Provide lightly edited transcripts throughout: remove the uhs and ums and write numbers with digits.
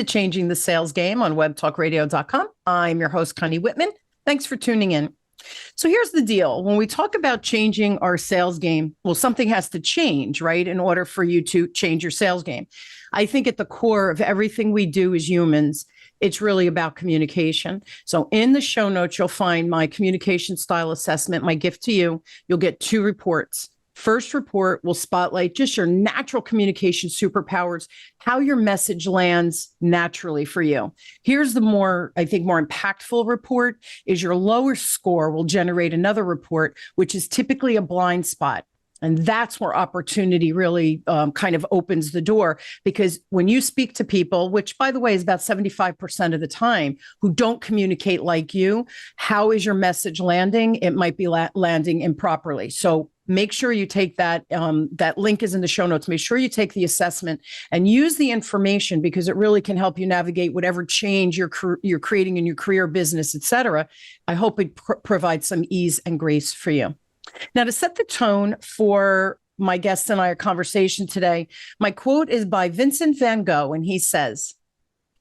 Changing the Sales Game on webtalkradio.com. I'm your host, Connie Whitman. Thanks for tuning in. So here's the deal. When we talk about changing our sales game, well, something has to change, right, in order for you to change your sales game. I think at the core of everything we do as humans, it's really about communication. So in the show notes, you'll find my communication style assessment, my gift to you. You'll get 2 reports. First report will spotlight just your natural communication superpowers, how your message lands naturally for you. Here's the more impactful report is your lower score will generate another report, which is typically a blind spot. And that's where opportunity really kind of opens the door, because when you speak to people, which, by the way, is about 75% of the time, who don't communicate like you, how is your message landing? It might be landing improperly. So make sure you take that. That link is in the show notes. Make sure you take the assessment and use the information, because it really can help you navigate whatever change you're creating in your career, business, et cetera. I hope it provides some ease and grace for you. Now, to set the tone for my guest and our conversation today, my quote is by Vincent van Gogh, and he says,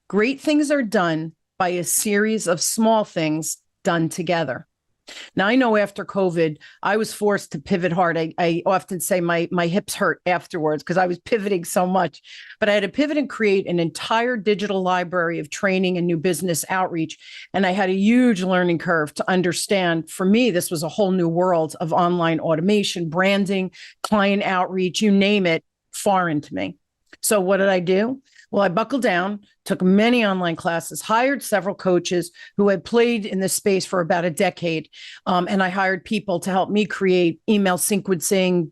"Great things are done by a series of small things done together." Now, I know after COVID, I was forced to pivot hard. I often say my hips hurt afterwards because I was pivoting so much. But I had to pivot and create an entire digital library of training and new business outreach. And I had a huge learning curve to understand. For me, this was a whole new world of online automation, branding, client outreach, you name it, foreign to me. So what did I do? Well, I buckled down, took many online classes, hired several coaches who had played in this space for about a decade. And I hired people to help me create email sequencing,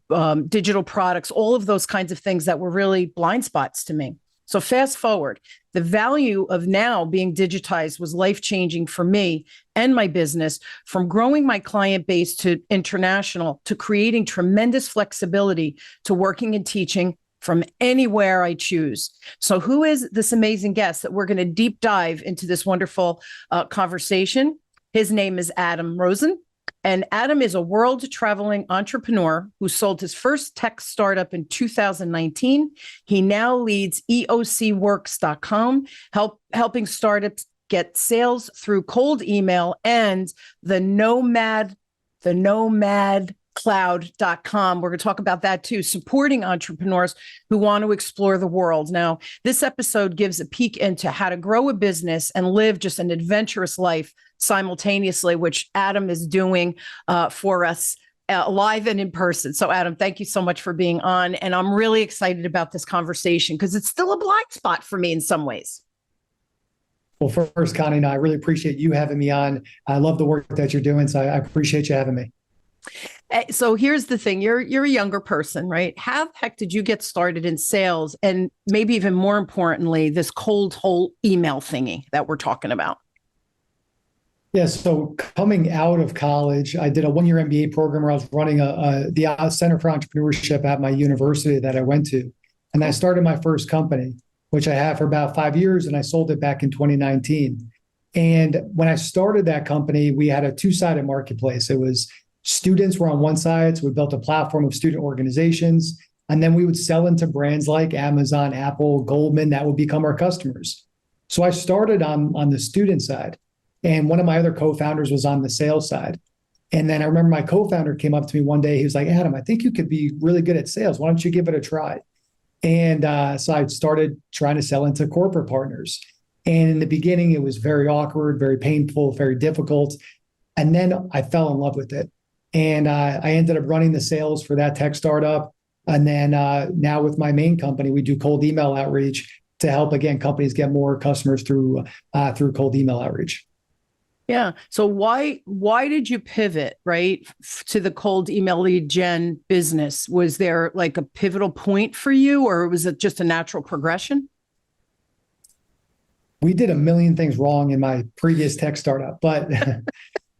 digital products, all of those kinds of things that were really blind spots to me. So fast forward, the value of now being digitized was life-changing for me and my business, from growing my client base to international, to creating tremendous flexibility, to working and teaching from anywhere I choose. So who is this amazing guest that we're going to deep dive into this wonderful conversation? His name is Adam Rosen. And Adam is a world-traveling entrepreneur who sold his first tech startup in 2019. He now leads EOCworks.com, helping startups get sales through cold email, and the Nomad cloud.com. We're going to talk about that too, supporting entrepreneurs who want to explore the world. Now, this episode gives a peek into how to grow a business and live just an adventurous life simultaneously, which Adam is doing for us live and in person. So Adam, thank you so much for being on. And I'm really excited about this conversation because it's still a blind spot for me in some ways. Well, first, Connie, and I really appreciate you having me on. I love the work that you're doing, so I appreciate you having me. So here's the thing. You're a younger person, right? How the heck did you get started in sales? And maybe even more importantly, this cold whole email thingy that we're talking about. Yeah, so coming out of college, I did a 1-year MBA program where I was running the Center for Entrepreneurship at my university that I went to. And I started my first company, which I had for about 5 years, and I sold it back in 2019. And when I started that company, we had a 2-sided marketplace. It was students were on one side, so we built a platform of student organizations, and then we would sell into brands like Amazon, Apple, Goldman, that would become our customers. So I started on the student side, and one of my other co-founders was on the sales side. And then I remember my co-founder came up to me one day. He was like, "Adam, I think you could be really good at sales. Why don't you give it a try?" And so I started trying to sell into corporate partners. And in the beginning, it was very awkward, very painful, very difficult. And then I fell in love with it. And I ended up running the sales for that tech startup. And then now with my main company, we do cold email outreach to help, again, companies get more customers through cold email outreach. Yeah. So why did you pivot, right, to the cold email lead gen business? Was there like a pivotal point for you, or was it just a natural progression? We did a million things wrong in my previous tech startup, but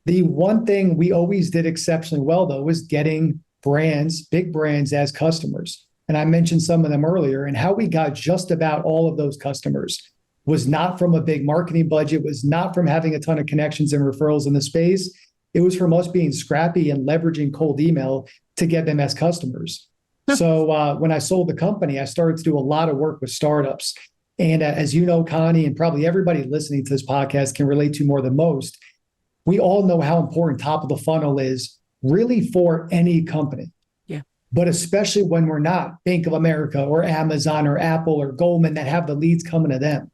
the one thing we always did exceptionally well, though, was getting brands, big brands, as customers. And I mentioned some of them earlier, and how we got just about all of those customers was not from a big marketing budget, was not from having a ton of connections and referrals in the space. It was from us being scrappy and leveraging cold email to get them as customers. So when I sold the company, I started to do a lot of work with startups. And as you know, Connie, and probably everybody listening to this podcast can relate to more than most, we all know how important top of the funnel is really for any company. Yeah. But especially when we're not Bank of America or Amazon or Apple or Goldman that have the leads coming to them.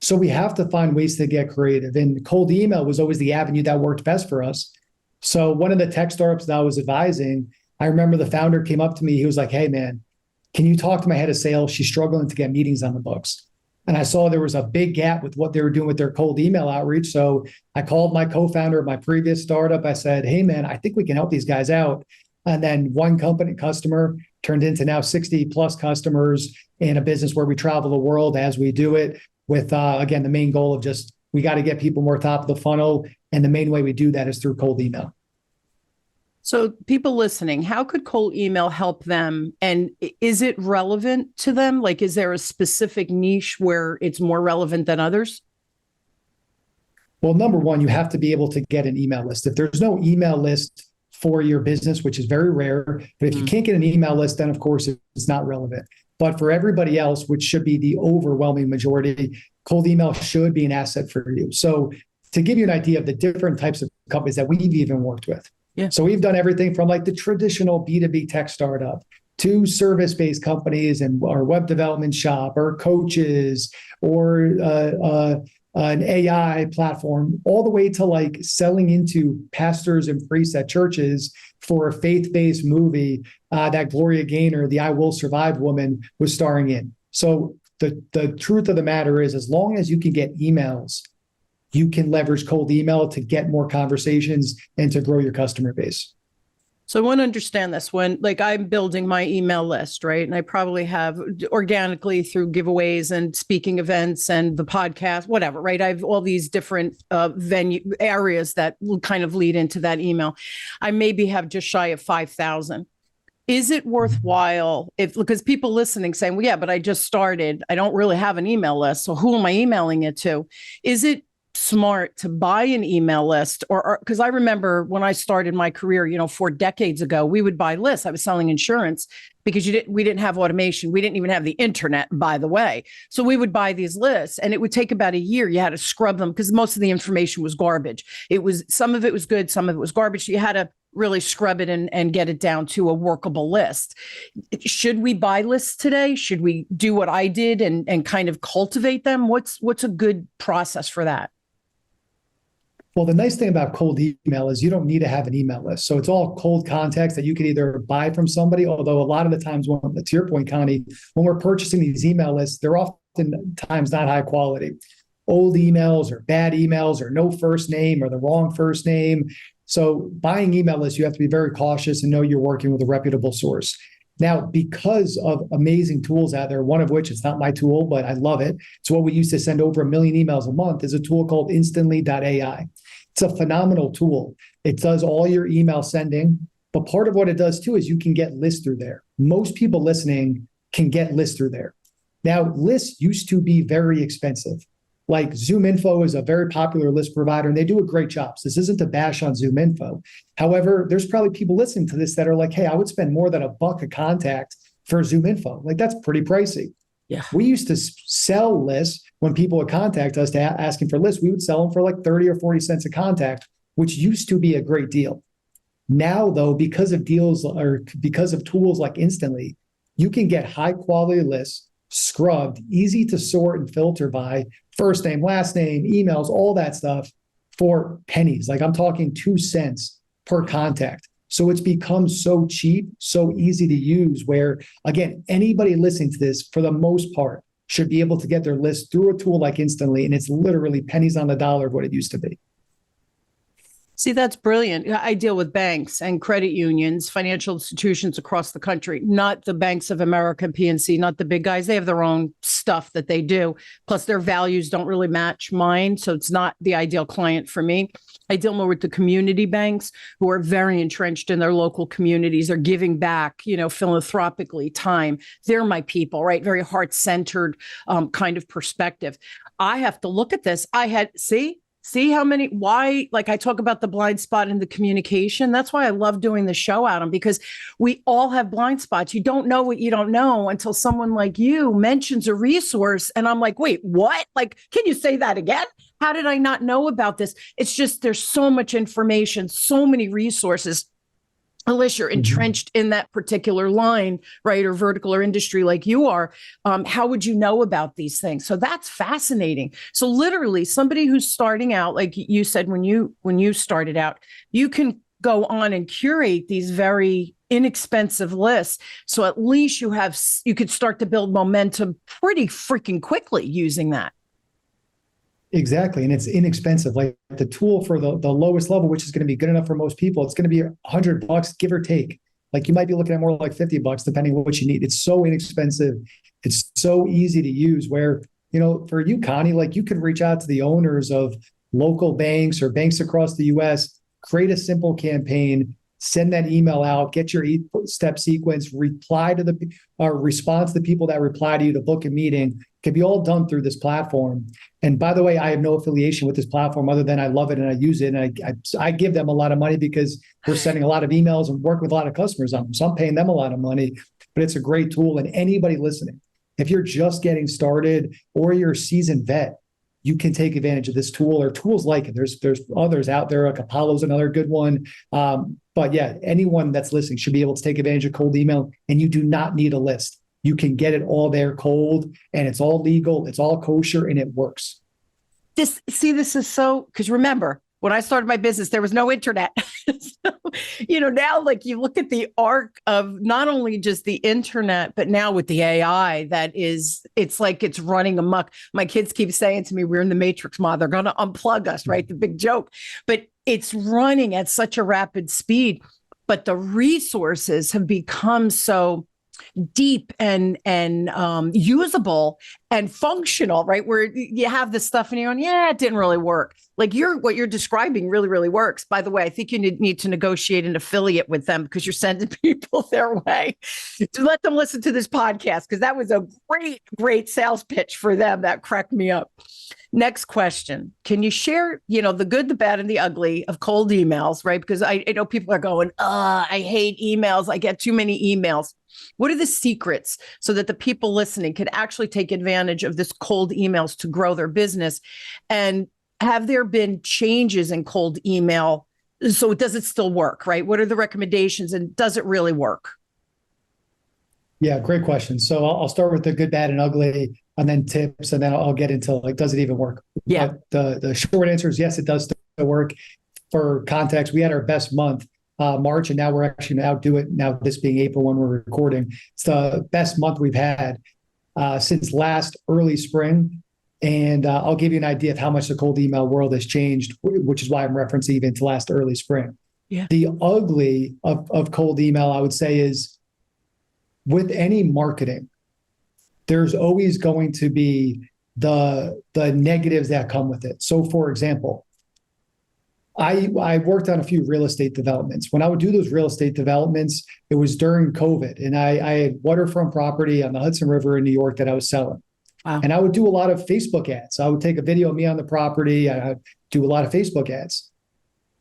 So we have to find ways to get creative. And cold email was always the avenue that worked best for us. So one of the tech startups that I was advising, I remember the founder came up to me. He was like, "Hey, man, can you talk to my head of sales? She's struggling to get meetings on the books." And I saw there was a big gap with what they were doing with their cold email outreach. So I called my co-founder of my previous startup. I said, "Hey, man, I think we can help these guys out." And then one customer turned into now 60 plus customers in a business where we travel the world as we do it with, again, the main goal of just, we got to get people more top of the funnel. And the main way we do that is through cold email. So people listening, how could cold email help them? And is it relevant to them? Like, is there a specific niche where it's more relevant than others? Well, number one, you have to be able to get an email list. If there's no email list for your business, which is very rare, but if you can't get an email list, then of course it's not relevant. But for everybody else, which should be the overwhelming majority, cold email should be an asset for you. So to give you an idea of the different types of companies that we've even worked with. Yeah. So we've done everything from like the traditional B2B tech startup to service-based companies and our web development shop or coaches or an AI platform, all the way to like selling into pastors and priests at churches for a faith-based movie that Gloria Gaynor, the I Will Survive woman, was starring in. So the truth of the matter is, as long as you can get emails, you can leverage cold email to get more conversations and to grow your customer base. So I want to understand this when, like, I'm building my email list, right? And I probably have organically through giveaways and speaking events and the podcast, whatever, right? I have all these different venue areas that will kind of lead into that email. I maybe have just shy of 5,000. Is it worthwhile because people listening saying, well, yeah, but I just started. I don't really have an email list. So who am I emailing it to? Is it smart to buy an email list? Or because I remember when I started my career, 4 decades ago, we would buy lists. I was selling insurance because we didn't have automation. We didn't even have the internet, by the way. So we would buy these lists and it would take about a year. You had to scrub them because most of the information was garbage. Some of it was good, some of it was garbage. You had to really scrub it and get it down to a workable list. Should we buy lists today? Should we do what I did and kind of cultivate them? What's a good process for that? Well, the nice thing about cold email is you don't need to have an email list. So it's all cold contacts that you can either buy from somebody, although a lot of the times, to your point, Connie, when we're purchasing these email lists, they're oftentimes not high quality. Old emails or bad emails or no first name or the wrong first name. So buying email lists, you have to be very cautious and know you're working with a reputable source. Now, because of amazing tools out there, one of which it's not my tool, but I love it. It's what we use to send over 1 million emails a month, is a tool called instantly.ai. It's a phenomenal tool. It does all your email sending, but part of what it does too is you can get lists through there. Most people listening can get lists through there. Now, lists used to be very expensive. Like ZoomInfo is a very popular list provider, and they do a great job. So this isn't to bash on ZoomInfo. However, there's probably people listening to this that are like, hey, I would spend more than $1 a contact for ZoomInfo. Like, that's pretty pricey. Yeah. We used to sell lists when people would contact us asking for lists. We would sell them for like 30 or 40 cents a contact, which used to be a great deal. Now, though, because of tools like Instantly, you can get high quality lists, scrubbed, easy to sort and filter by first name, last name, emails, all that stuff for pennies. Like, I'm talking 2 cents per contact. So it's become so cheap, so easy to use, where, again, anybody listening to this, for the most part, should be able to get their list through a tool like Instantly, and it's literally pennies on the dollar of what it used to be. See, that's brilliant. I deal with banks and credit unions, financial institutions across the country, not the Banks of America, PNC, not the big guys. They have their own stuff that they do. Plus, their values don't really match mine. So it's not the ideal client for me. I deal more with the community banks who are very entrenched in their local communities. They're giving back, philanthropically time. They're my people, right? Very heart-centered kind of perspective. I have to look at this. See how many, why, like I talk about the blind spot in the communication. That's why I love doing the show, Adam, because we all have blind spots. You don't know what you don't know until someone like you mentions a resource. And I'm like, wait, what? Like, can you say that again? How did I not know about this? It's just, there's so much information, so many resources. Unless you're entrenched in that particular line, right, or vertical or industry like you are, how would you know about these things? So that's fascinating. So literally, somebody who's starting out, like you said, when you started out, you can go on and curate these very inexpensive lists. So at least you could start to build momentum pretty freaking quickly using that. Exactly. And it's inexpensive. Like the tool for the lowest level, which is going to be good enough for most people, it's going to be $100, give or take. Like you might be looking at more like $50, depending on what you need. It's so inexpensive. It's so easy to use where, for you, Connie, like you could reach out to the owners of local banks or banks across the US, create a simple campaign, send that email out, get your step sequence, reply to response to the people that reply to you to book a meeting. It can be all done through this platform. And by the way, I have no affiliation with this platform other than I love it and I use it. And I give them a lot of money because we're sending a lot of emails and working with a lot of customers on them. So I'm paying them a lot of money, but it's a great tool. And anybody listening, if you're just getting started or you're a seasoned vet, you can take advantage of this tool or tools like it. There's others out there, like Apollo's another good one. But yeah, anyone that's listening should be able to take advantage of cold email, and you do not need a list. You can get it all there cold, and it's all legal, it's all kosher, and it works. This is so, because remember, when I started my business, there was no internet. So, now like you look at the arc of not only just the internet, but now with the AI it's like it's running amok. My kids keep saying to me, we're in the Matrix, Ma, they're going to unplug us, right? The big joke, but it's running at such a rapid speed, but the resources have become so deep and usable and functional, right? Where you have this stuff and you're going, yeah, it didn't really work. Like what you're describing really, really works. By the way, I think you need to negotiate an affiliate with them because you're sending people their way to let them listen to this podcast, because that was a great, great sales pitch for them. That cracked me up. Next question. Can you share, the good, the bad, and the ugly of cold emails, right? Because I know people are going, I hate emails. I get too many emails. What are the secrets so that the people listening could actually take advantage of this cold emails to grow their business? And have there been changes in cold email? So does it still work, right? What are the recommendations, and does it really work? Yeah, great question. So I'll start with the good, bad, and ugly, and then tips, and then I'll get into like, does it even work? Yeah. But the short answer is yes, it does still work. For context, we had our best month, March, and now we're actually going to outdo it. Now, this being April when we're recording, it's the best month we've had since last early spring. And I'll give you an idea of how much the cold email world has changed, which is why I'm referencing even to last early spring. Yeah. The ugly of cold email, I would say, is with any marketing, there's always going to be the negatives that come with it. So, for example, I worked on a few real estate developments. When I would do those real estate developments, it was during COVID, and I had waterfront property on the Hudson River in New York that I was selling. Wow. And I would do a lot of Facebook ads. I would take a video of me on the property. I would do a lot of Facebook ads.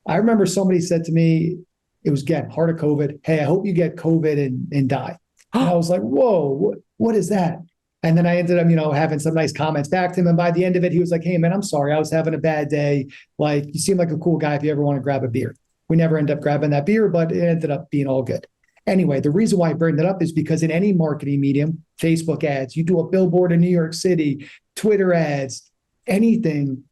I remember somebody said to me, it was again, heart of COVID, hey, I hope you get COVID and die. And I was like, whoa, what is that? And then I ended up, having some nice comments back to him. And by the end of it, he was like, hey, man, I'm sorry. I was having a bad day. Like, you seem like a cool guy if you ever want to grab a beer. We never ended up grabbing that beer, but it ended up being all good. Anyway, the reason why I bring that up is because in any marketing medium, Facebook ads, you do a billboard in New York City, Twitter ads, anything,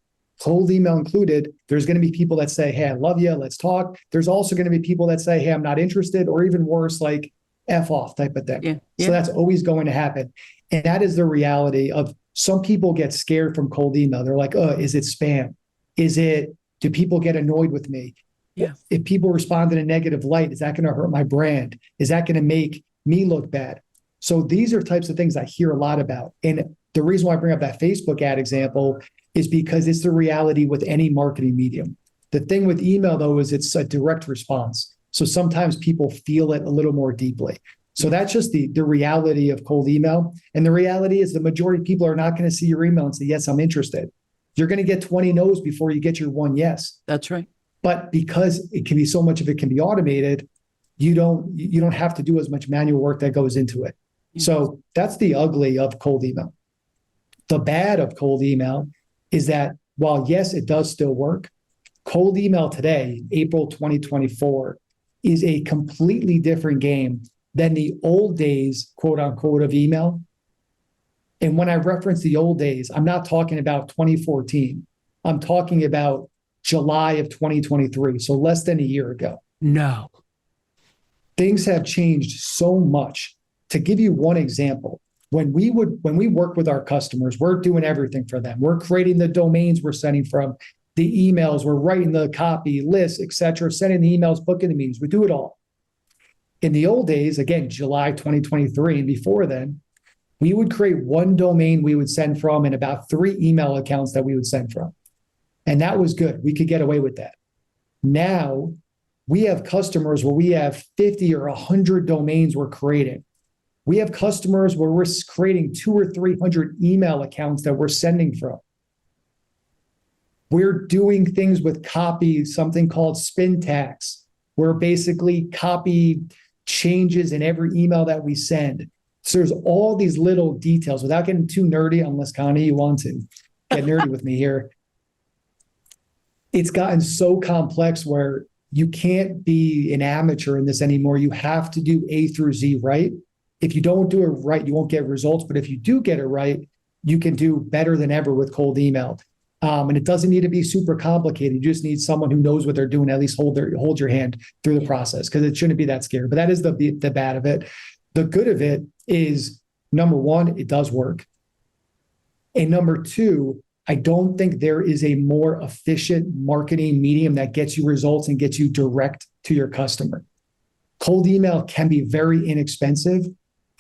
cold email included, there's going to be people that say, hey, I love you, let's talk. There's also going to be people that say, hey, I'm not interested, or even worse, like F off type of thing. Yeah. So that's always going to happen. And that is the reality of some people get scared from cold email. They're like, is it spam? Do people get annoyed with me? Yeah. If people respond in a negative light, is that going to hurt my brand? Is that going to make me look bad? So these are types of things I hear a lot about. And the reason why I bring up that Facebook ad example is because it's the reality with any marketing medium. The thing with email, though, is it's a direct response. So sometimes people feel it a little more deeply. So that's just the reality of cold email. And the reality is the majority of people are not going to see your email and say, yes, I'm interested. You're going to get 20 no's before you get your one yes. That's right. But because it can be so much of it can be automated, you don't have to do as much manual work that goes into it. Yeah. So that's the ugly of cold email. The bad of cold email is that while yes, it does still work, cold email today, April 2024, is a completely different game than the old days, quote unquote, of email. And when I reference the old days, I'm not talking about 2014. I'm talking about July of 2023, so less than a year ago. No. Things have changed so much. To give you one example, when we work with our customers, we're doing everything for them. We're creating the domains we're sending from, the emails, we're writing the copy, lists, et cetera, sending the emails, booking the meetings. We do it all. In the old days, again, July 2023 and before then, we would create one domain we would send from and about 3 email accounts that we would send from. And that was good. We could get away with that. Now we have customers where we have 50 or 100 domains we're creating. We have customers where we're creating 200 or 300 email accounts that we're sending from. We're doing things with copy, something called spin tags, where basically copy changes in every email that we send. So there's all these little details without getting too nerdy, unless Connie, you want to get nerdy with me here. It's gotten so complex where you can't be an amateur in this anymore. You have to do A through Z right. If you don't do it right, you won't get results. But if you do get it right, you can do better than ever with cold email. And it doesn't need to be super complicated. You just need someone who knows what they're doing, at least hold your hand through the process, because it shouldn't be that scary. But that is the bad of it. The good of it is, number one, it does work. And number two, I don't think there is a more efficient marketing medium that gets you results and gets you direct to your customer. Cold email can be very inexpensive.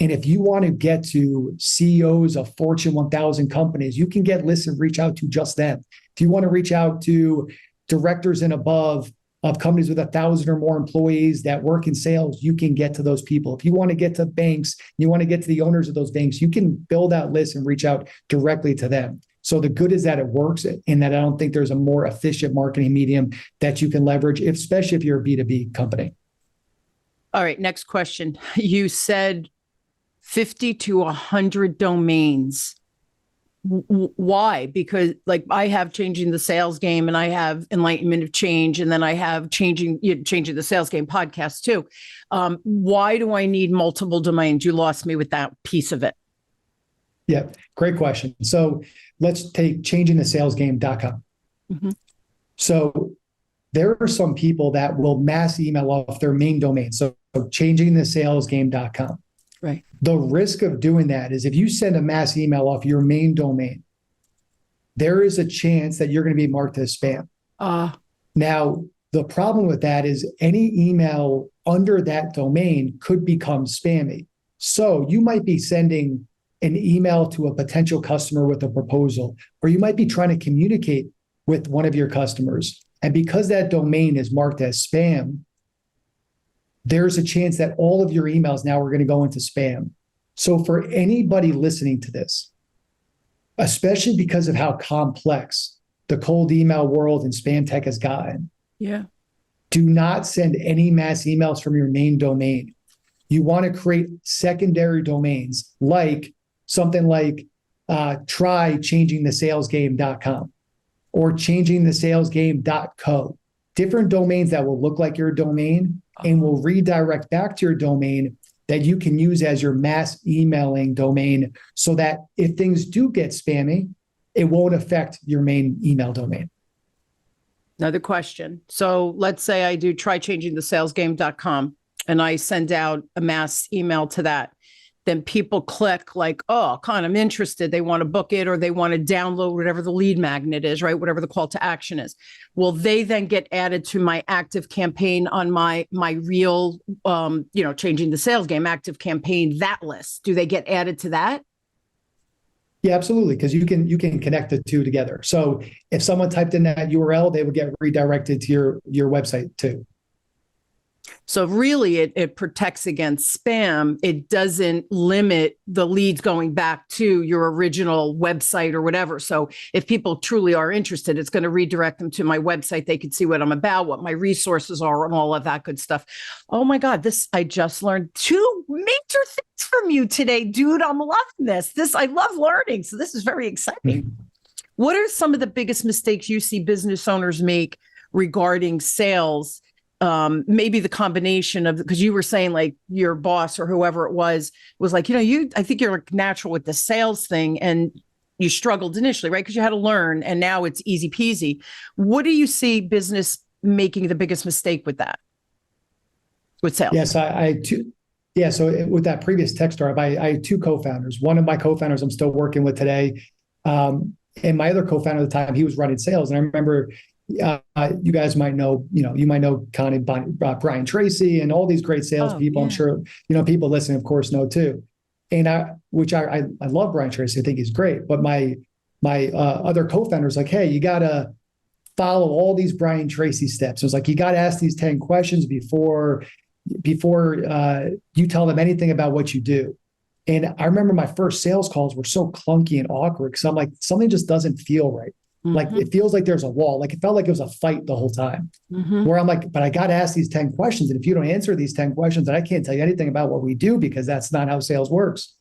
And if you want to get to CEOs of Fortune 1000 companies, you can get lists and reach out to just them. If you want to reach out to directors and above of companies with 1,000 or more employees that work in sales, you can get to those people. If you want to get to banks, you want to get to the owners of those banks, you can build out lists and reach out directly to them. So the good is that it works, and that I don't think there's a more efficient marketing medium that you can leverage, especially if you're a B2B company. All right, next question. You said 50 to 100 domains. Why? Because like I have Changing the Sales Game, and I have Enlightenment of Change, and then I have Changing the Sales Game podcast too. Why do I need multiple domains? You lost me with that piece of it. Yeah, great question. So let's take changingthesalesgame.com. Mm-hmm. So there are some people that will mass email off their main domain. So changingthesalesgame.com. Right. The risk of doing that is if you send a mass email off your main domain, there is a chance that you're going to be marked as spam. Now, the problem with that is any email under that domain could become spammy. So you might be sending an email to a potential customer with a proposal, or you might be trying to communicate with one of your customers. And because that domain is marked as spam, there's a chance that all of your emails now are going to go into spam. So for anybody listening to this, especially because of how complex the cold email world and spam tech has gotten, do not send any mass emails from your main domain. You want to create secondary domains, like something like try changingthesalesgame.com or changingthesalesgame.co. Different domains that will look like your domain and will redirect back to your domain that you can use as your mass emailing domain, so that if things do get spammy, it won't affect your main email domain. Another question. So let's say I do try changingthesalesgame.com and I send out a mass email to that. Then people click like, oh, Con, I'm interested. They want to book it, or they want to download whatever the lead magnet is, right? Whatever the call to action is. Will they then get added to my active campaign on my real, Changing the Sales Game active campaign, that list? Do they get added to that? Yeah, absolutely. Because you can connect the two together. So if someone typed in that URL, they would get redirected to your website too. So really it protects against spam. It doesn't limit the leads going back to your original website or whatever. So if people truly are interested, it's going to redirect them to my website. They can see what I'm about, what my resources are, and all of that good stuff. Oh my God, I just learned two major things from you today, dude. I'm loving this. I love learning. So this is very exciting. What are some of the biggest mistakes you see business owners make regarding sales? Maybe the combination of, because you were saying like your boss or whoever it was like, I think you're like natural with the sales thing and you struggled initially, right? Because you had to learn and now it's easy peasy. What do you see business making the biggest mistake with that? With sales? Yes, so with that previous tech startup, I had two co-founders. One of my co-founders I'm still working with today. And my other co-founder at the time, he was running sales. And I remember you guys might know, you might know Connie, Brian Tracy, and all these great salespeople. I'm sure, people listening, of course, know too. And I love Brian Tracy. I think he's great. But my other co-founder is like, hey, you got to follow all these Brian Tracy steps. So it's like, you got to ask these 10 questions before you tell them anything about what you do. And I remember my first sales calls were so clunky and awkward because I'm like, something just doesn't feel right. Like it feels like there's a wall. Like it felt like it was a fight the whole time. Where I'm like, but I got to ask these 10 questions. And if you don't answer these 10 questions, then I can't tell you anything about what we do because that's not how sales works.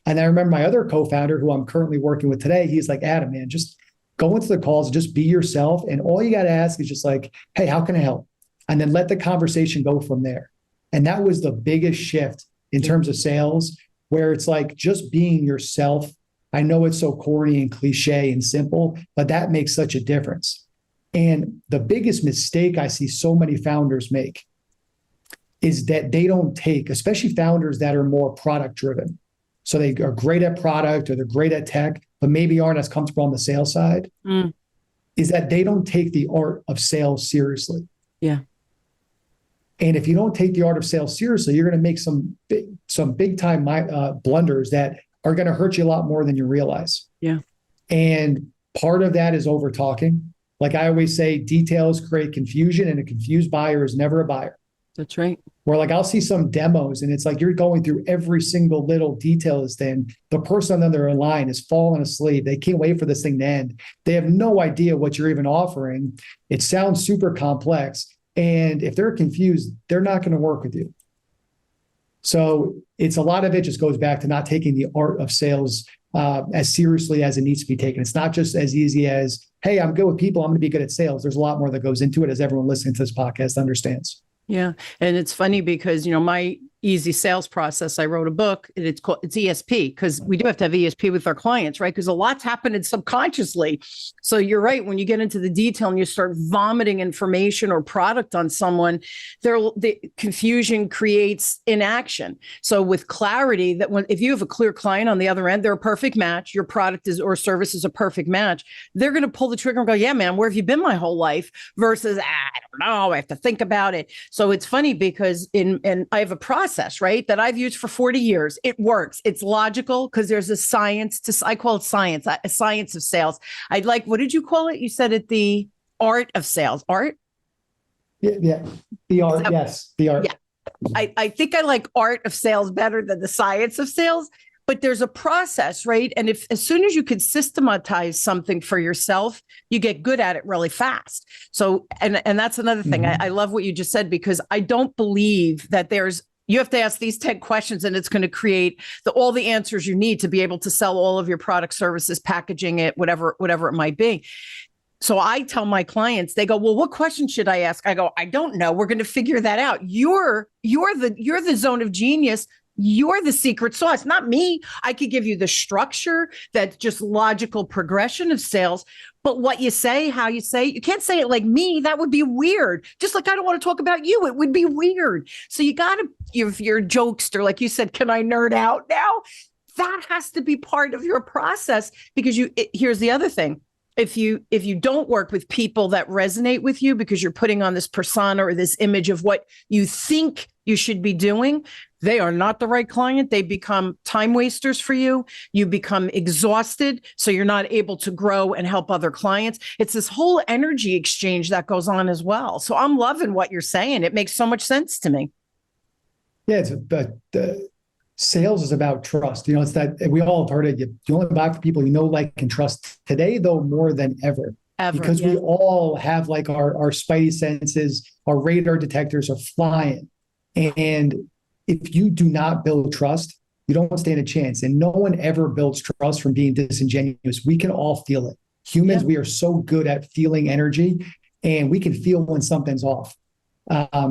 And I remember my other co-founder who I'm currently working with today, he's like, Adam, man, just go into the calls and just be yourself. And all you got to ask is just like, hey, how can I help? And then let the conversation go from there. And that was the biggest shift in terms of sales, where it's like just being yourself. I know it's so corny and cliche and simple, but that makes such a difference. And the biggest mistake I see so many founders make is that they don't take, especially founders that are more product driven. So they are great at product or they're great at tech, but maybe aren't as comfortable on the sales side, is that they don't take the art of sales seriously. Yeah. And if you don't take the art of sales seriously, you're going to make some big time blunders that are going to hurt you a lot more than you realize. Yeah. And part of that is over talking. Like I always say, details create confusion and a confused buyer is never a buyer. That's right. Where like I'll see some demos and it's like you're going through every single little detail of this thing. The person on the other line is falling asleep. They can't wait for this thing to end. They have no idea what you're even offering. It sounds super complex. And if they're confused, they're not going to work with you. So it's a lot of it just goes back to not taking the art of sales as seriously as it needs to be taken. It's not just as easy as, hey, I'm good with people, I'm going to be good at sales. There's a lot more that goes into it, as everyone listening to this podcast understands. Yeah. And it's funny because, my easy sales process, I wrote a book and it's ESP because we do have to have ESP with our clients, right? Because a lot's happening subconsciously. So you're right. When you get into the detail and you start vomiting information or product on someone, the confusion creates inaction. So with clarity, that if you have a clear client on the other end, they're a perfect match. Your product or service is a perfect match. They're going to pull the trigger and go, yeah, man, where have you been my whole life? Versus, I don't know, I have to think about it. So it's funny because and I have a process, right, that I've used for 40 years. It works. It's logical because there's a science I call it science, a science of sales. I'd like, what did you call it? You said it, the art of sales. Art? Yeah. The art. Yes. The art. Yeah. I think I like art of sales better than the science of sales, but there's a process, right? And as soon as you can systematize something for yourself, you get good at it really fast. So, and that's another thing. I love what you just said, because I don't believe that you have to ask these 10 questions and it's going to create all the answers you need to be able to sell all of your product, services, packaging it, whatever it might be. So I tell my clients, they go, well, what question should I ask? I go, I don't know. We're going to figure that out. You're the zone of genius. You're the secret sauce, not me. I could give you the structure, that just logical progression of sales. But what you say, how you say it, you can't say it like me. That would be weird. Just like I don't want to talk about you. It would be weird. So you got to, if you're a jokester, like you said, can I nerd out now? That has to be part of your process, because here's the other thing. If you don't work with people that resonate with you because you're putting on this persona or this image of what you think you should be doing, they are not the right client. They become time wasters for you. You become exhausted, so you're not able to grow and help other clients. It's this whole energy exchange that goes on as well. So I'm loving what you're saying. It makes so much sense to me. Yeah, but sales is about trust. It's that we all have heard it. You only buy for people you know, like, and trust. Today, though, more than ever. Because we all have like our spidey senses, our radar detectors are flying. And if you do not build trust, you don't stand a chance. And no one ever builds trust from being disingenuous. We can all feel it. Humans, we are so good at feeling energy, and we can feel when something's off.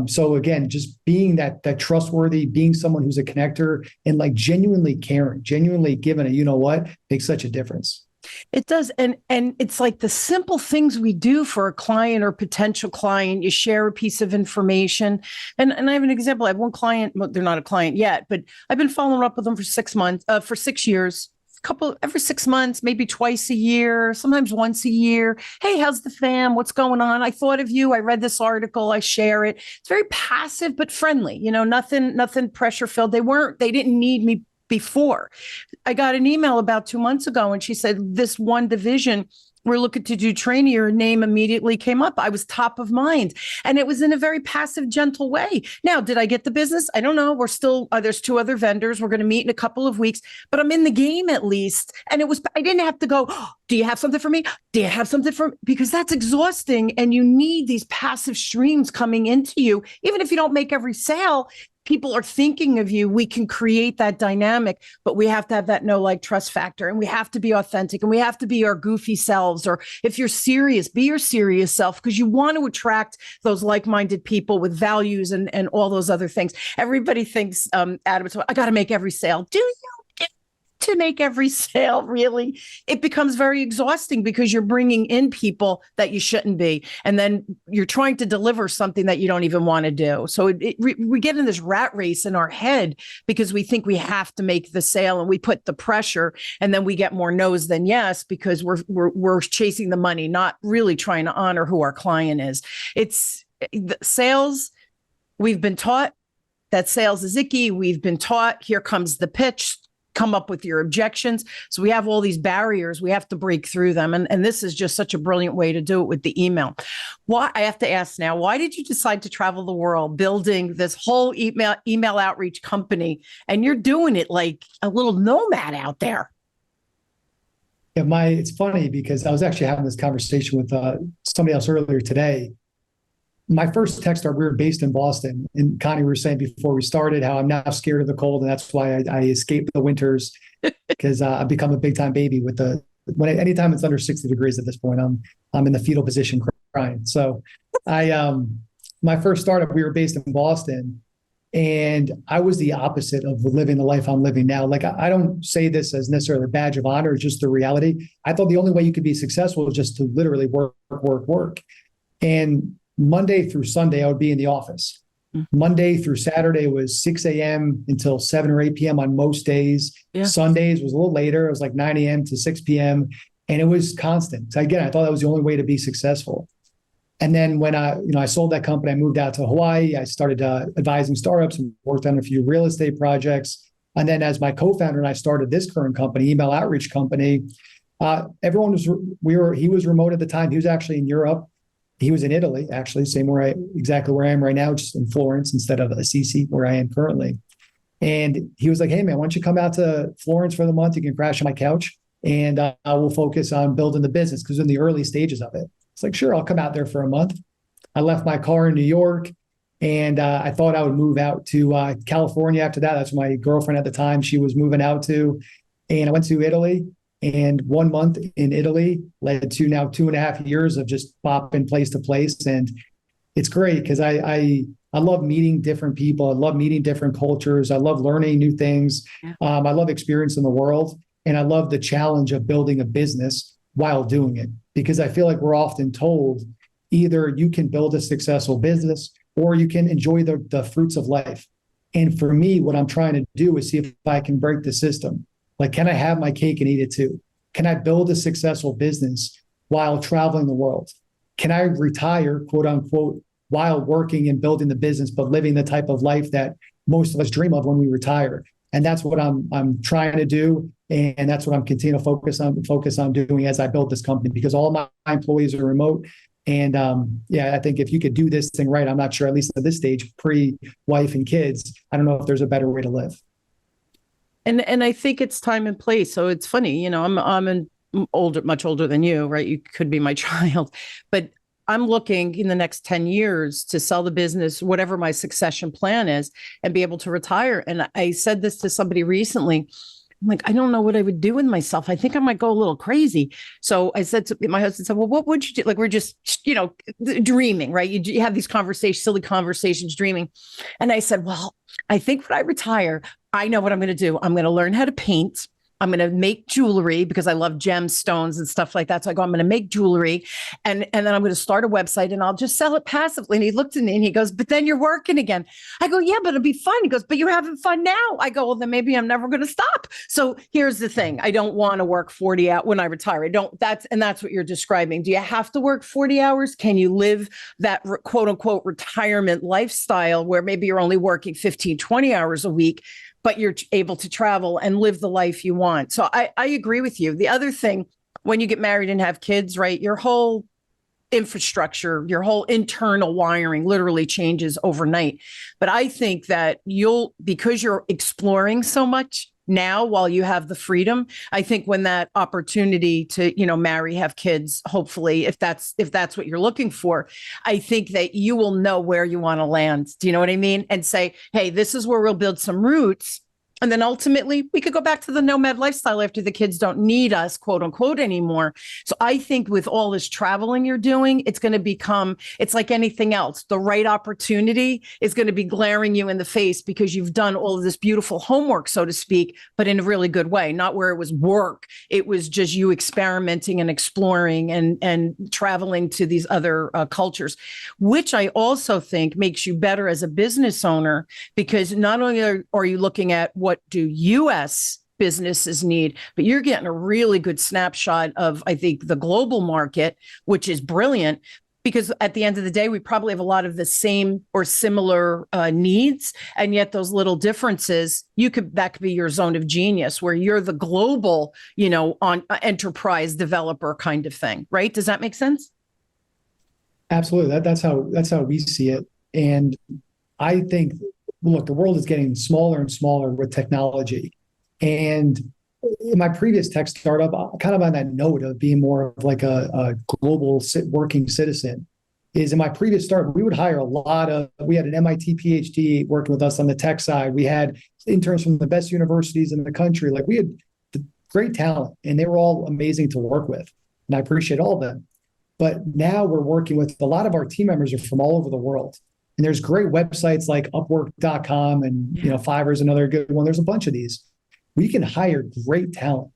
So again, just being that trustworthy, being someone who's a connector, and like genuinely caring, genuinely giving it, makes such a difference. It does. And it's like the simple things we do for a client or potential client. You share a piece of information. And I have an example. I have one client, well, they're not a client yet, but I've been following up with them for 6 months, for 6 years, every 6 months, maybe twice a year, sometimes once a year. Hey, how's the fam? What's going on? I thought of you. I read this article. I share it. It's very passive, but friendly, nothing pressure filled. They didn't need me before. I got an email about 2 months ago, and she said, this one division, we're looking to do training. Your name immediately came up. I was top of mind. And it was in a very passive, gentle way. Now, did I get the business? I don't know. We're still, there's 2 other vendors. We're going to meet in a couple of weeks, but I'm in the game at least. And I didn't have to go, oh, do you have something for me? Do you have something for me? Because that's exhausting. And you need these passive streams coming into you. Even if you don't make every sale, people are thinking of you. We can create that dynamic, but we have to have that know, like, trust factor, and we have to be authentic, and we have to be our goofy selves. Or if you're serious, be your serious self, because you want to attract those like-minded people with values and all those other things. Everybody thinks, Adam, I got to make every sale. Do you? To make every sale, really? It becomes very exhausting because you're bringing in people that you shouldn't be. And then you're trying to deliver something that you don't even want to do. So we get in this rat race in our head because we think we have to make the sale, and we put the pressure, and then we get more no's than yes because we're chasing the money, not really trying to honor who our client is. It's the sales. We've been taught that sales is icky. We've been taught, here comes the pitch, come up with your objections. So we have all these barriers. We have to break through them. And this is just such a brilliant way to do it with the email. Why, I have to ask now, why did you decide to travel the world building this whole email outreach company? And you're doing it like a little nomad out there. Yeah, it's funny because I was actually having this conversation with somebody else earlier today. My first Techstars, we were based in Boston, and Connie, we were saying before we started how I'm now scared of the cold, and that's why I escape the winters because I've become a big time baby with anytime it's under 60 degrees at this point, I'm in the fetal position crying. So my first startup, we were based in Boston, and I was the opposite of living the life I'm living now. Like, I don't say this as necessarily a badge of honor, it's just the reality. I thought the only way you could be successful was just to literally work. And Monday through Sunday, I would be in the office. Monday through Saturday was 6 a.m. until 7 or 8 p.m. on most days. Yeah. Sundays was a little later. It was like 9 a.m. to 6 p.m. And it was constant. So again, I thought that was the only way to be successful. And then when I sold that company, I moved out to Hawaii. I started advising startups and worked on a few real estate projects. And then as my co-founder and I started this current company, email outreach company, he was remote at the time. He was actually in Europe. He was in Italy, actually, exactly where I am right now, just in Florence instead of Assisi, where I am currently. And he was like, hey, man, why don't you come out to Florence for the month? You can crash on my couch, and I will focus on building the business because in the early stages of it. It's like, sure, I'll come out there for a month. I left my car in New York, and I thought I would move out to California after that. That's my girlfriend at the time. She was moving out to, and I went to Italy. And 1 month in Italy led to now 2.5 years of just bopping place to place. And it's great because I love meeting different people. I love meeting different cultures. I love learning new things. I love experiencing the world. And I love the challenge of building a business while doing it, because I feel like we're often told either you can build a successful business or you can enjoy the fruits of life. And for me, what I'm trying to do is see if I can break the system. Like, can I have my cake and eat it too? Can I build a successful business while traveling the world? Can I retire, quote unquote, while working and building the business, but living the type of life that most of us dream of when we retire. And that's what I'm trying to do. And that's what I'm continuing to focus on doing as I build this company, because all my employees are remote. And I think if you could do this thing right, I'm not sure, at least at this stage, pre-wife and kids, I don't know if there's a better way to live. And I think it's time and place. So it's funny, I'm much older than you, right? You could be my child, but I'm looking in the next 10 years to sell the business, whatever my succession plan is, and be able to retire. And I said this to somebody recently. I'm like, I don't know what I would do with myself. I think I might go a little crazy. So I said to my husband, said, well, what would you do? Like, we're just, dreaming, right? You have these conversations, silly conversations, dreaming. And I said, well, I think when I retire, I know what I'm going to do. I'm going to learn how to paint. I'm going to make jewelry because I love gemstones and stuff like that. So I go, I'm going to make jewelry and then I'm going to start a website and I'll just sell it passively. And he looked at me and he goes, but then you're working again. I go, yeah, but it'll be fun. He goes, but you're having fun now. I go, well, then maybe I'm never going to stop. So here's the thing. I don't want to work 40 hours when I retire. That's what you're describing. Do you have to work 40 hours? Can you live that quote unquote retirement lifestyle where maybe you're only working 15, 20 hours a week, but you're able to travel and live the life you want? So I agree with you. The other thing, when you get married and have kids, right, your whole infrastructure, your whole internal wiring literally changes overnight. But I think that because you're exploring so much now while you have the freedom, I think when that opportunity to, marry, have kids, hopefully, if that's what you're looking for, I think that you will know where you want to land. Do you know what I mean? And say, hey, this is where we'll build some roots. And then ultimately, we could go back to the nomad lifestyle after the kids don't need us, quote unquote, anymore. So I think with all this traveling you're doing, it's going to become, it's like anything else. The right opportunity is going to be glaring you in the face because you've done all of this beautiful homework, so to speak, but in a really good way, not where it was work. It was just you experimenting and exploring and traveling to these other cultures, which I also think makes you better as a business owner, because not only are you looking at what do U.S. businesses need, but you're getting a really good snapshot of, I think, the global market, which is brilliant, because at the end of the day, we probably have a lot of the same or similar needs. And yet those little differences, that could be your zone of genius, where you're the global, on enterprise developer kind of thing, right? Does that make sense? Absolutely. That's how we see it. And I think, look, the world is getting smaller and smaller with technology. And in my previous tech startup, kind of on that note of being more of like a global working citizen, is in my previous startup, we would hire we had an MIT PhD working with us on the tech side. We had interns from the best universities in the country. Like, we had great talent and they were all amazing to work with. And I appreciate all of them. But now we're working with a lot of our team members are from all over the world. And there's great websites like Upwork.com and Fiverr's another good one. There's a bunch of these. We can hire great talent.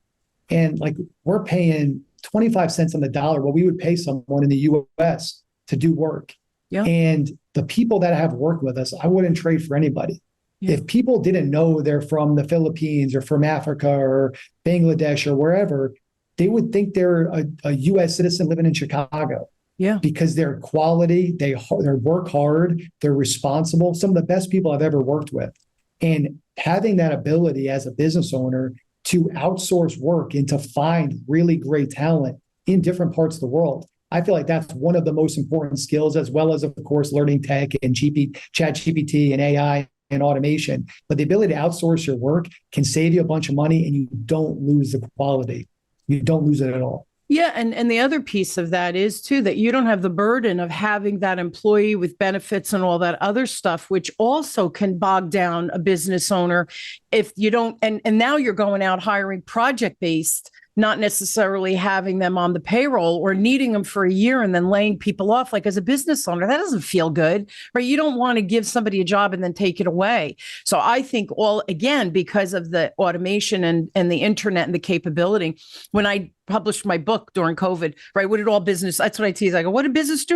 And like, we're paying 25 cents on the dollar what we would pay someone in the US to do work. Yeah. And the people that have worked with us, I wouldn't trade for anybody. Yeah. If people didn't know they're from the Philippines or from Africa or Bangladesh or wherever, they would think they're a US citizen living in Chicago. Yeah, because they're quality, they work hard, they're responsible. Some of the best people I've ever worked with. And having that ability as a business owner to outsource work and to find really great talent in different parts of the world, I feel like that's one of the most important skills, as well as, of course, learning tech and ChatGPT and AI and automation. But the ability to outsource your work can save you a bunch of money and you don't lose the quality. You don't lose it at all. Yeah. And the other piece of that is, too, that you don't have the burden of having that employee with benefits and all that other stuff, which also can bog down a business owner if you don't. And now you're going out hiring project-based, not necessarily having them on the payroll or needing them for a year and then laying people off. Like, as a business owner, that doesn't feel good, right? You don't want to give somebody a job and then take it away. So I think again, because of the automation and the internet and the capability, when I published my book during COVID, right? What did all business, that's what I tease. I go, what did business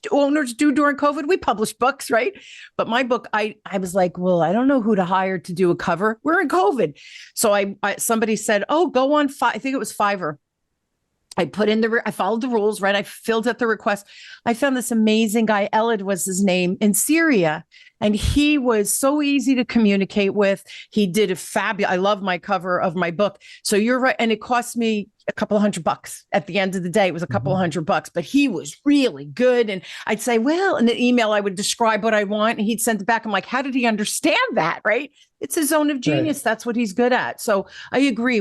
owners do during COVID? We published books, right? But my book, I was like, well, I don't know who to hire to do a cover. We're in COVID. So somebody said, oh, go on, I think it was Fiverr. I followed the rules, right? I filled out the request. I found this amazing guy, Elad was his name, in Syria. And he was so easy to communicate with. He did a fabulous, I love my cover of my book. So you're right. And it cost me a couple of $100 at the end of the day. It was a couple of $100, but he was really good. And I'd say, well, in the email, I would describe what I want. And he'd send it back. I'm like, how did he understand that? Right. It's his zone of genius. Right. That's what he's good at. So I agree.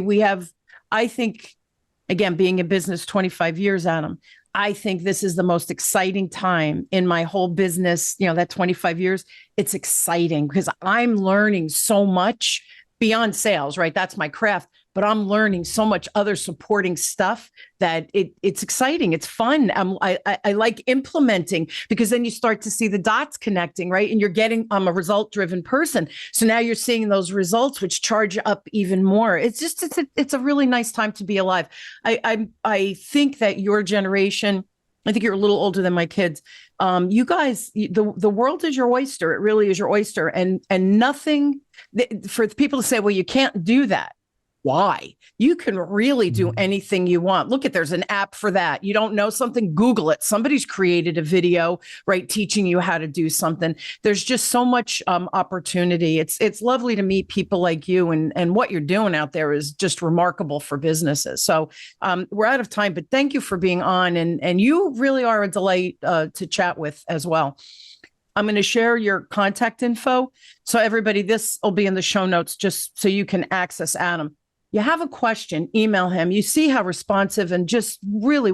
I think, again, being in business 25 years, Adam, I think this is the most exciting time in my whole business, that 25 years. It's exciting because I'm learning so much beyond sales, right? That's my craft, but I'm learning so much other supporting stuff that it's exciting. It's fun. I like implementing because then you start to see the dots connecting, right? And I'm a result-driven person. So now you're seeing those results, which charge up even more. It's a really nice time to be alive. I think that your generation, I think you're a little older than my kids. You guys, the world is your oyster. It really is your oyster. And nothing for people to say, well, you can't do that. Why? You can really do anything you want. Look, there's an app for that. You don't know something, Google it. Somebody's created a video, right, teaching you how to do something. There's just so much opportunity. It's lovely to meet people like you, and what you're doing out there is just remarkable for businesses. So we're out of time, but thank you for being on, and you really are a delight to chat with as well. I'm going to share your contact info. So everybody, this will be in the show notes just so you can access Adam. You have a question, email him. You see how responsive and just really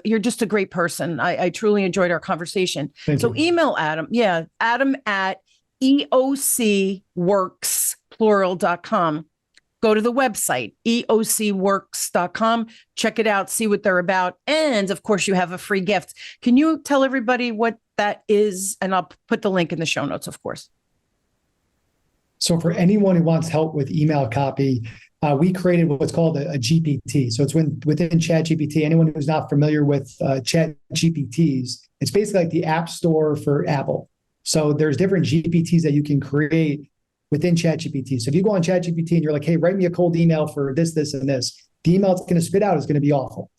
you're just a great person. I truly enjoyed our conversation. Thank you. Email Adam. Yeah. Adam at eocworks.com. Go to the website, eocworks.com. Check it out. See what they're about. And of course, you have a free gift. Can you tell everybody what that is? And I'll put the link in the show notes, of course. So for anyone who wants help with email copy, we created what's called a GPT. So it's within ChatGPT. Anyone who's not familiar with ChatGPTs, it's basically like the App Store for Apple. So there's different GPTs that you can create within ChatGPT. So if you go on ChatGPT and you're like, hey, write me a cold email for this, this, and this, the email it's going to spit out is going to be awful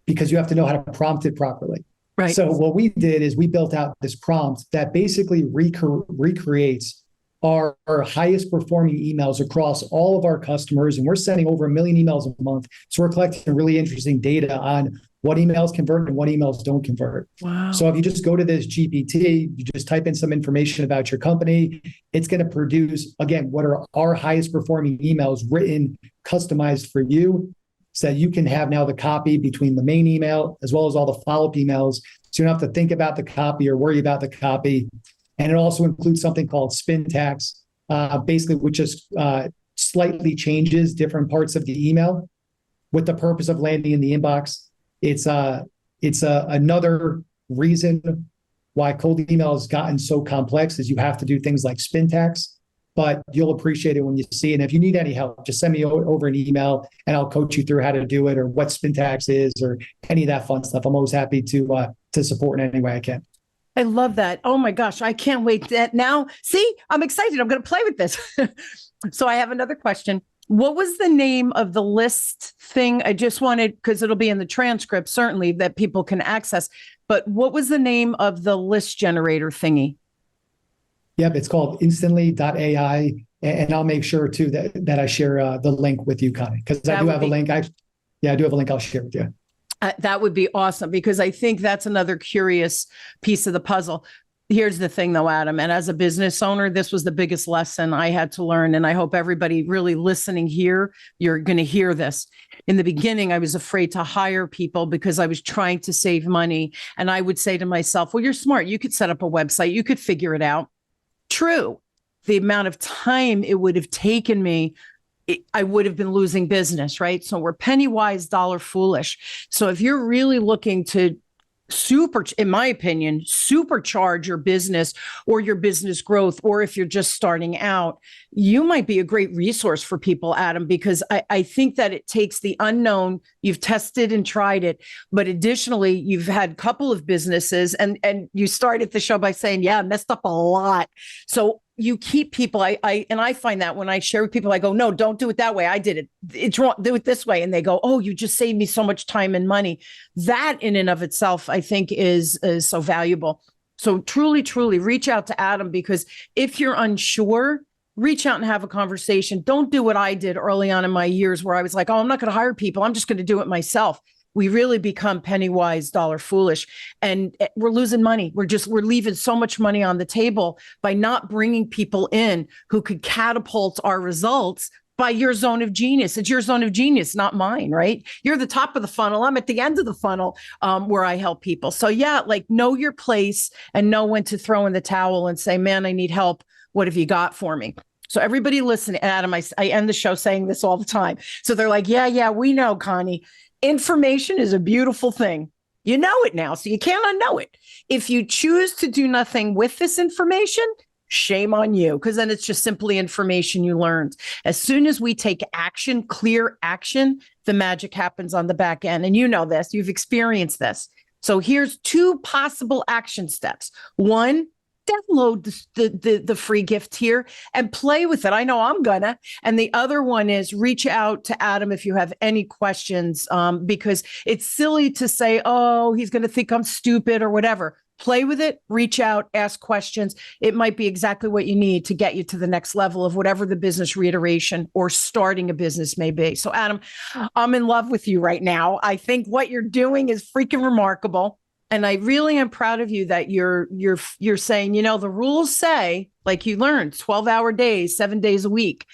because you have to know how to prompt it properly. Right. So what we did is we built out this prompt that basically recreates our highest performing emails across all of our customers. And we're sending over 1 million emails a month. So we're collecting really interesting data on what emails convert and what emails don't convert. Wow. So if you just go to this GPT, you just type in some information about your company, it's going to produce, again, what are our highest performing emails written, customized for you, so that you can have now the copy between the main email as well as all the follow-up emails. So you don't have to think about the copy or worry about the copy. And it also includes something called spin tax, basically, which just slightly changes different parts of the email with the purpose of landing in the inbox. It's another reason why cold email has gotten so complex is you have to do things like spin tax, but you'll appreciate it when you see it. And if you need any help, just send me over an email and I'll coach you through how to do it or what spin tax is or any of that fun stuff. I'm always happy to support in any way I can. I love that. Oh my gosh, I can't wait. Now, see, I'm excited. I'm going to play with this. So I have another question. What was the name of the list thing? I just wanted, because it'll be in the transcript, certainly, that people can access. But what was the name of the list generator thingy? Yep, it's called instantly.ai. And I'll make sure, too, that I share the link with you, Connie, because I do have a link. I do have a link I'll share with you. That would be awesome, because I think that's another curious piece of the puzzle. Here's the thing, though, Adam, and as a business owner, this was the biggest lesson I had to learn. And I hope everybody really listening here, you're going to hear this. In the beginning, I was afraid to hire people because I was trying to save money. And I would say to myself, well, you're smart. You could set up a website. You could figure it out. True. The amount of time it would have taken me, I would have been losing business, right? So we're penny wise, dollar foolish. So if you're really looking to in my opinion, supercharge your business or your business growth, or if you're just starting out, you might be a great resource for people, Adam, because I think that it takes the unknown. You've tested and tried it, but additionally, you've had a couple of businesses and you started the show by saying, yeah, I messed up a lot. So you keep people. I find that when I share with people, I go, no, don't do it that way. I did it. It's wrong. Do it this way. And they go, oh, you just saved me so much time and money. That in and of itself, I think is so valuable. So truly, truly reach out to Adam, because if you're unsure, reach out and have a conversation. Don't do what I did early on in my years where I was like, oh, I'm not going to hire people. I'm just going to do it myself. We really become penny wise, dollar foolish, and we're losing money. We're leaving so much money on the table by not bringing people in who could catapult our results by your zone of genius. It's your zone of genius, not mine, right? You're the top of the funnel. I'm at the end of the funnel where I help people. So yeah, like know your place and know when to throw in the towel and say, man, I need help. What have you got for me? So everybody listen, Adam, I end the show saying this all the time. So they're like, yeah, we know, Connie. Information is a beautiful thing. You know it now, so you can't unknow it. If you choose to do nothing with this information, shame on you, because then it's just simply information you learned. As soon as we take action, clear action, the magic happens on the back end. And you know this, you've experienced this. So here's 2 possible action steps. 1, download the free gift here and play with it. I know I'm gonna. And the other one is reach out to Adam if you have any questions, because it's silly to say, oh, he's going to think I'm stupid or whatever. Play with it, reach out, ask questions. It might be exactly what you need to get you to the next level of whatever the business reiteration or starting a business may be. So Adam, I'm in love with you right now. I think what you're doing is freaking remarkable. And I really am proud of you that you're saying, you know, the rules say, like you learned, 12-hour days, 7 days a week.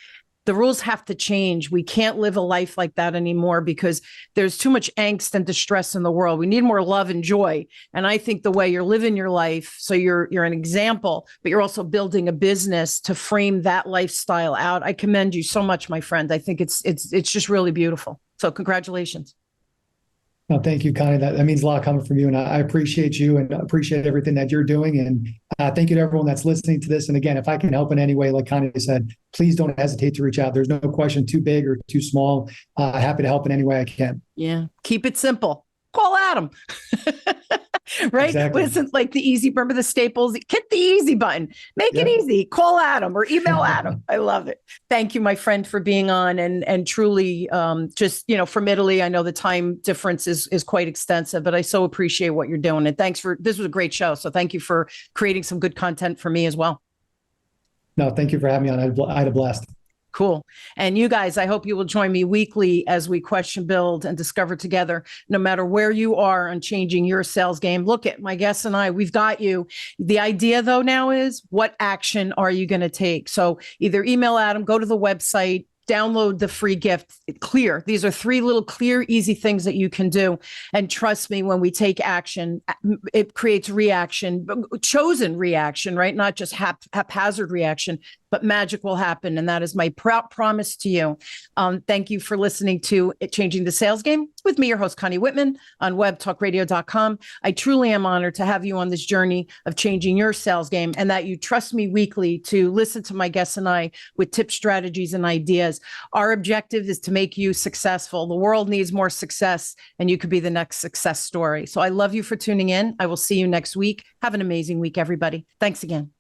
The rules have to change. We can't live a life like that anymore because there's too much angst and distress in the world. We need more love and joy. And I think the way you're living your life, so you're an example, but you're also building a business to frame that lifestyle out. I commend you so much, my friend. I think it's just really beautiful. So congratulations. No, thank you, Connie. That means a lot coming from you. And I appreciate you and appreciate everything that you're doing. And thank you to everyone that's listening to this. And again, if I can help in any way, like Connie said, please don't hesitate to reach out. There's no question too big or too small. Happy to help in any way I can. Yeah. Keep it simple. Call Adam. Right? Exactly. Listen, like the easy, remember the Staples, hit the easy button, make it easy, call Adam or email Adam. I love it. Thank you, my friend, for being on and truly just, you know, from Italy, I know the time difference is quite extensive, but I so appreciate what you're doing. And this was a great show. So thank you for creating some good content for me as well. No, thank you for having me on. I had a blast. Cool. And you guys, I hope you will join me weekly as we question, build, and discover together, no matter where you are on changing your sales game. Look at my guests and I, we've got you. The idea though now is what action are you going to take? So either email Adam, go to the website, download the free gift. Clear. These are 3 little clear, easy things that you can do. And trust me, when we take action, it creates reaction, chosen reaction, right? Not just haphazard reaction, but magic will happen. And that is my promise to you. Thank you for listening to Changing the Sales Game with me, your host, Connie Whitman, on webtalkradio.com. I truly am honored to have you on this journey of changing your sales game and that you trust me weekly to listen to my guests and I with tips, strategies, and ideas. Our objective is to make you successful. The world needs more success, and you could be the next success story. So I love you for tuning in. I will see you next week. Have an amazing week, everybody. Thanks again.